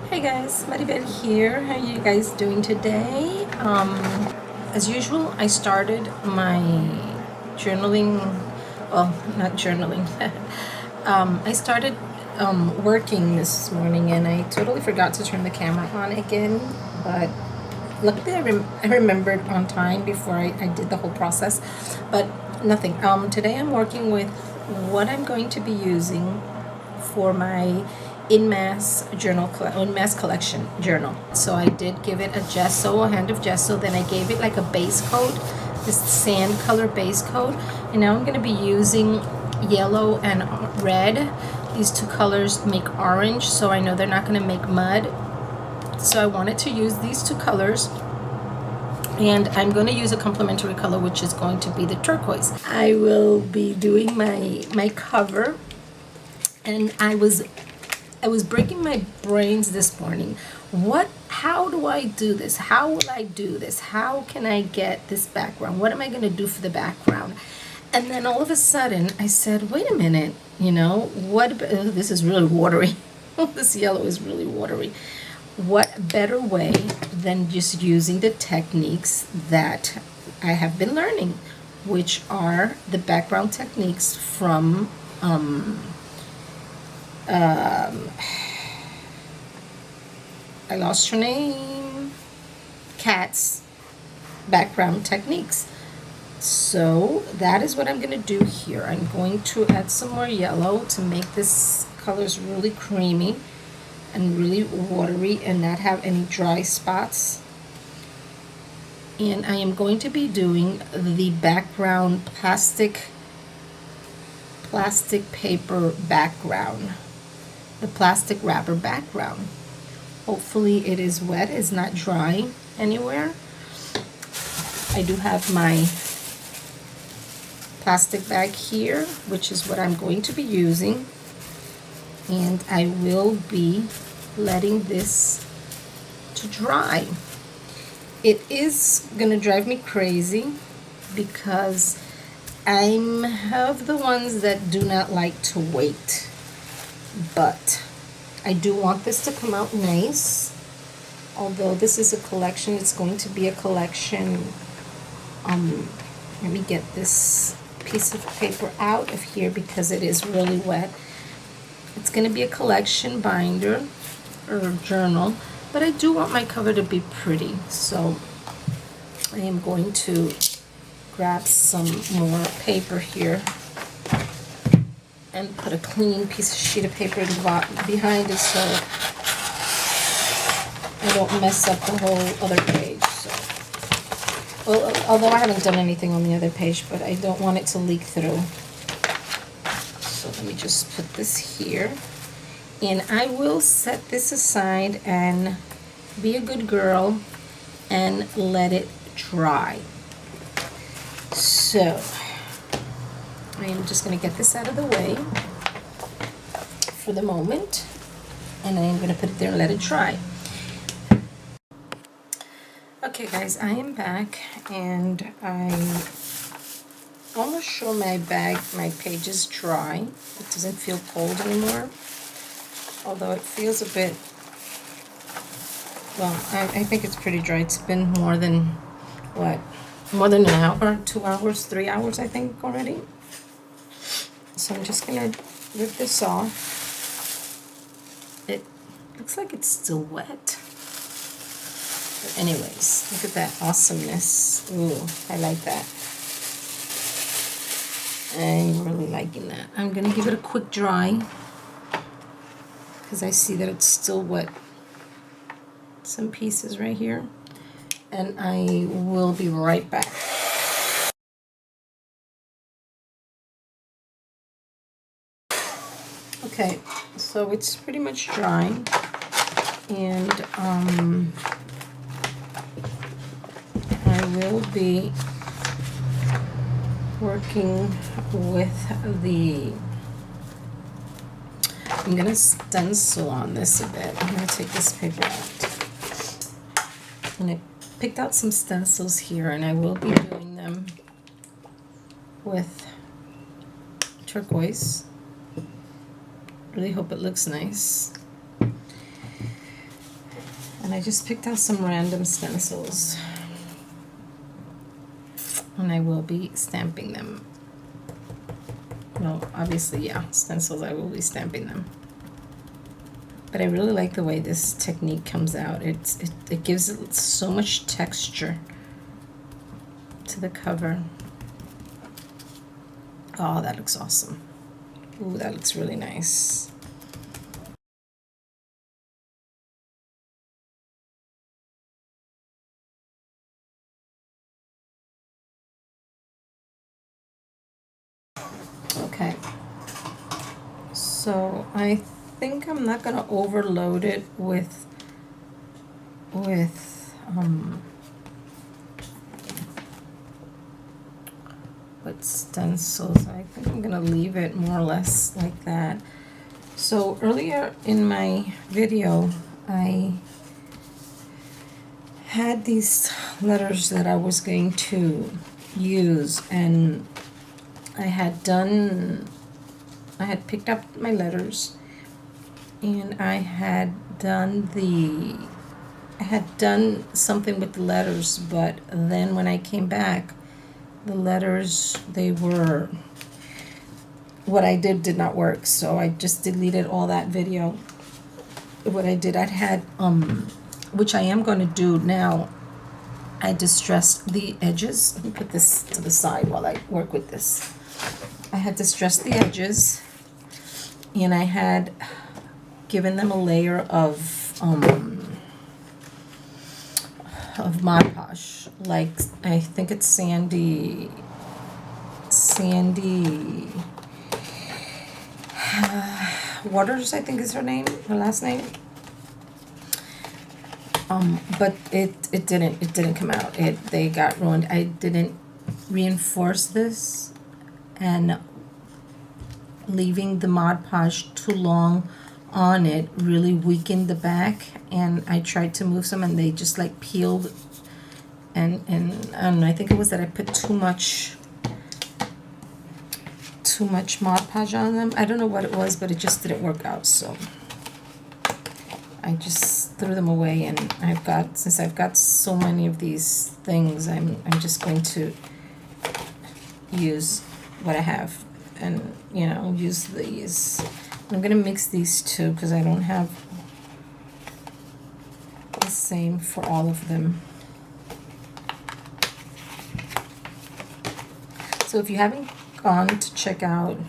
Hey guys, Maribel here. How are you guys doing today? As usual, I started my journaling. Well, not journaling. I started working this morning, and I totally forgot to turn the camera on again. But luckily, I remembered on time before I did the whole process. But nothing. Today, I'm working with what I'm going to be using for my in mass collection journal. So I did give it a hand of gesso. Then I gave it like a base coat, this sand color base coat. And now I'm going to be using yellow and red. These two colors make orange, so I know they're not going to make mud. So I wanted to use these two colors. And I'm going to use a complementary color, which is going to be the turquoise. I will be doing my cover, and I was breaking my brains this morning. How do I do this? How will I do this? How can I get this background? What am I going to do for the background? And then all of a sudden I said, wait a minute, this is really watery. This yellow is really watery. What better way than just using the techniques that I have been learning, which are the background techniques from I lost her name. Kat's background techniques. So that is what I'm going to do here. I'm going to add some more yellow to make this colors really creamy and really watery and not have any dry spots. And I am going to be doing the background plastic paper background, the plastic wrapper background. Hopefully it is wet, it's not dry anywhere. I do have my plastic bag here, which is what I'm going to be using. And I will be letting this to dry. It is gonna drive me crazy because I'm of the ones that do not like to wait. But I do want this to come out nice. Although this is a collection, it's going to be a collection. Let me get this piece of paper out of here because it is really wet. It's going to be a collection binder or journal, but I do want my cover to be pretty. So I am going to grab some more paper here and put a clean sheet of paper behind it so I don't mess up the whole other page. So, well, although I haven't done anything on the other page, but I don't want it to leak through. So let me just put this here. And I will set this aside and be a good girl and let it dry. So I am just going to get this out of the way for the moment, and I am going to put it there and let it dry. Okay guys, I am back, and I almost sure my page is dry. It doesn't feel cold anymore, although it feels a bit, well, I think it's pretty dry. It's been more than an hour, 2 hours, 3 hours I think already. So I'm just gonna rip this off. It looks like it's still wet. But anyways, look at that awesomeness. Ooh, I like that. I'm really liking that. I'm gonna give it a quick dry because I see that it's still wet. Some pieces right here. And I will be right back. Okay, so it's pretty much dry, and I will be working with I'm gonna stencil on this a bit. I'm gonna take this paper out. And I picked out some stencils here, and I will be doing them with turquoise. Really hope it looks nice. And I just picked out some random stencils. And I will be stamping them. Well, obviously, yeah, stencils, I will be stamping them. But I really like the way this technique comes out. It gives it so much texture to the cover. Oh, that looks awesome. Ooh, that looks really nice. Okay. So I think I'm not gonna overload it with stencils. I think I'm gonna leave it more or less like that. So earlier in my video, I had these letters that I was going to use, and I had picked up my letters, and I had done something with the letters, but then when I came back, the letters, what I did not work, so I just deleted all that video. What I did, which I am going to do now, I distressed the edges. Let me put this to the side while I work with this. I had distressed the edges, and I had given them a layer of Mod Podge, like I think it's Sandy Waters, I think is her last name. But it didn't come out. They got ruined. I didn't reinforce this, and leaving the Mod Podge too long on it really weakened the back, and I tried to move some and they just like peeled, and I don't know, I think it was that I put too much Mod Podge on them. I don't know what it was, but it just didn't work out, so I just threw them away. And since I've got so many of these things, I'm just going to use what I have, and use these. I'm gonna mix these two because I don't have the same for all of them. So if you haven't gone to check out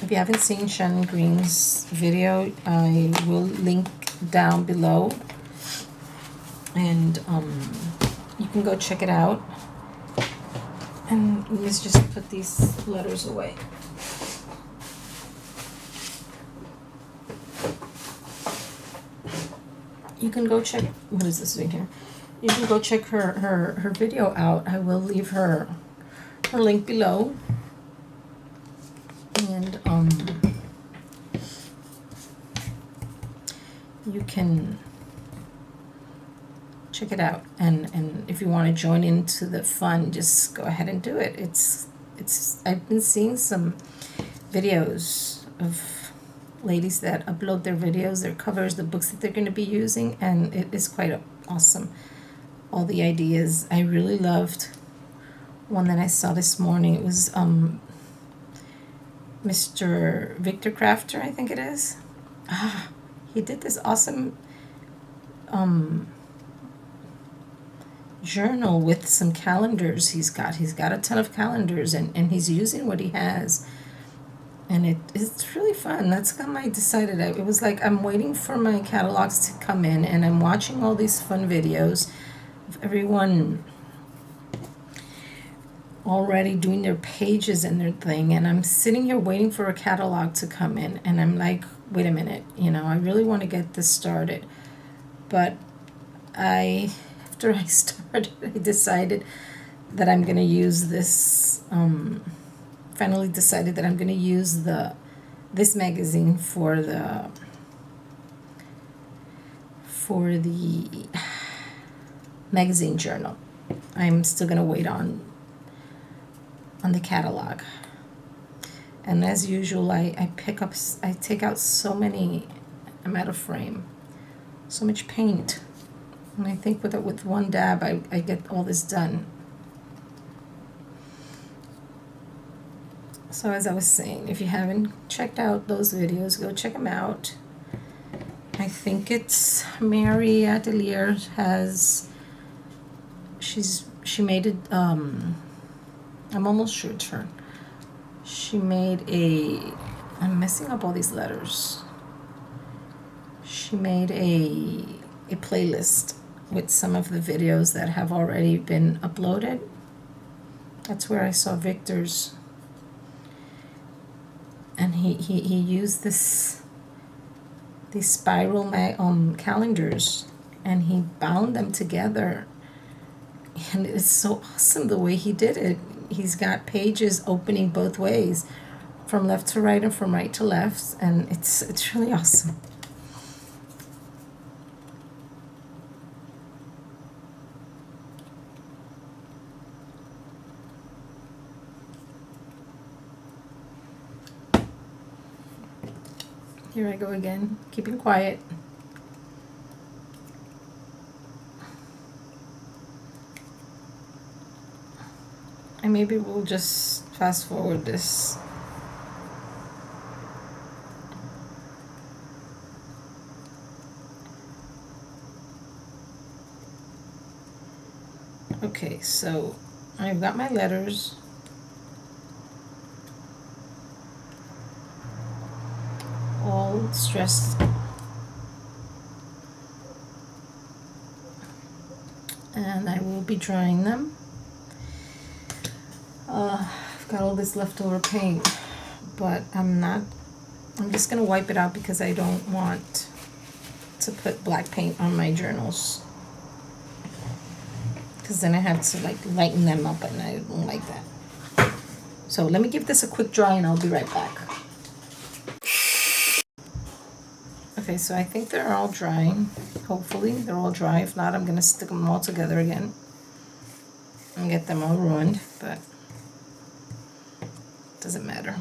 if you haven't seen Shannon Green's video, I will link down below, and you can go check it out. And let's just put these letters away. You can go check, what is this thing here? You can go check her video out. I will leave her link below. And you can check it out, and if you want to join into the fun, just go ahead and do it. It's I've been seeing some videos of ladies that upload their videos, their covers, the books that they're going to be using, and it is quite awesome. All the ideas. I really loved one that I saw this morning. It was Mr. Victor Crafter, I think it is. He did this awesome journal with some calendars. He's got a ton of calendars, and he's using what he has, and it's really fun. That's how I decided. It was like I'm waiting for my catalogs to come in, and I'm watching all these fun videos of everyone already doing their pages and their thing, and I'm sitting here waiting for a catalog to come in, and I'm like, wait a minute, I really want to get this started, but after I started, I decided that I'm going to use this, finally decided that I'm going to use this magazine for the magazine journal. I'm still going to wait on on the catalog. And as usual, I take out so many, I'm out of frame, so much paint. And I think with one dab, I get all this done. So as I was saying, if you haven't checked out those videos, go check them out. I think it's Mary Atelier she made it, I'm almost sure it's her. She made I'm messing up all these letters. She made a playlist with some of the videos that have already been uploaded. That's where I saw Victor's. And he used these spiral calendars, and he bound them together. And it's so awesome the way he did it. He's got pages opening both ways, from left to right and from right to left, and it's really awesome. Here I go again, keeping quiet. And maybe we'll just fast forward this. Okay, so I've got my letters. All stressed. And I will be drying them. I've got all this leftover paint, but I'm just gonna wipe it out because I don't want to put black paint on my journals, because then I have to like lighten them up, and I don't like that. So let me give this a quick dry and I'll be right back. Okay, so I think they're all drying. Hopefully they're all dry. If not, I'm gonna stick them all together again and get them all ruined, but doesn't matter.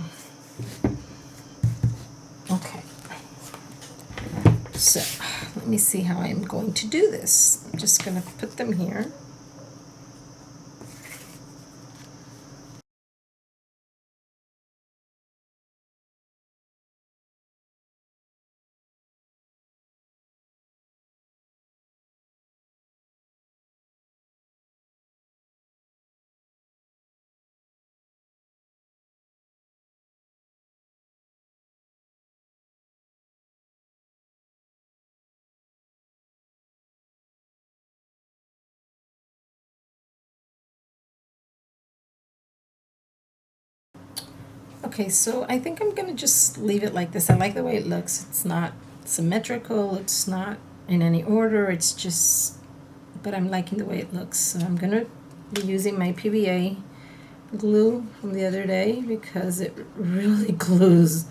Okay, so let me see how I'm going to do this. I'm just gonna put them here. Okay, so I think I'm gonna just leave it like this. I like the way it looks. It's not symmetrical, it's not in any order, it's just, but I'm liking the way it looks. So I'm gonna be using my PVA glue from the other day because it really glues.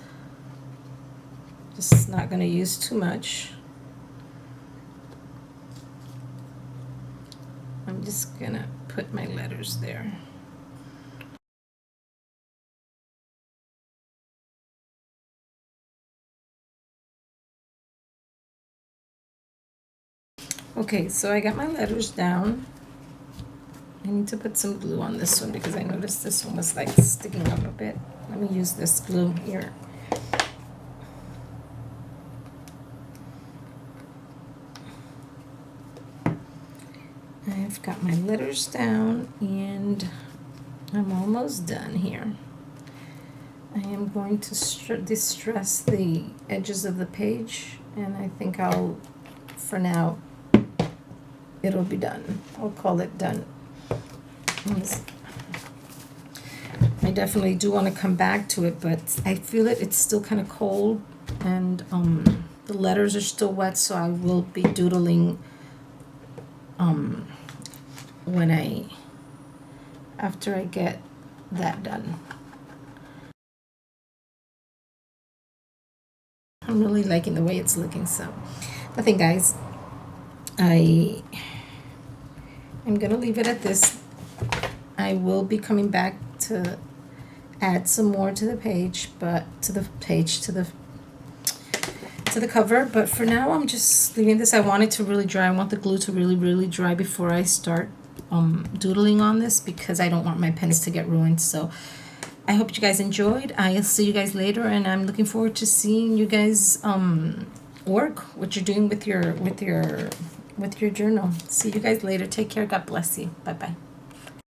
Just not gonna use too much. I'm just gonna put my letters there. Okay, so I got my letters down. I need to put some glue on this one because I noticed this one was like sticking up a bit. Let me use this glue here. I've got my letters down and I'm almost done here. I am going to distress the edges of the page, and I think for now, it'll be done. I'll call it done. I definitely do want to come back to it, but I feel it's still kind of cold, and the letters are still wet, so I will be doodling after I get that done. I'm really liking the way it's looking, so nothing, guys. I'm gonna leave it at this. I will be coming back to add some more to the page, but to the cover. But for now, I'm just leaving this. I want it to really dry. I want the glue to really dry before I start doodling on this, because I don't want my pens to get ruined. So I hope you guys enjoyed. I'll see you guys later, and I'm looking forward to seeing you guys work, what you're doing with your journal. See you guys later. Take care. God bless you. Bye bye.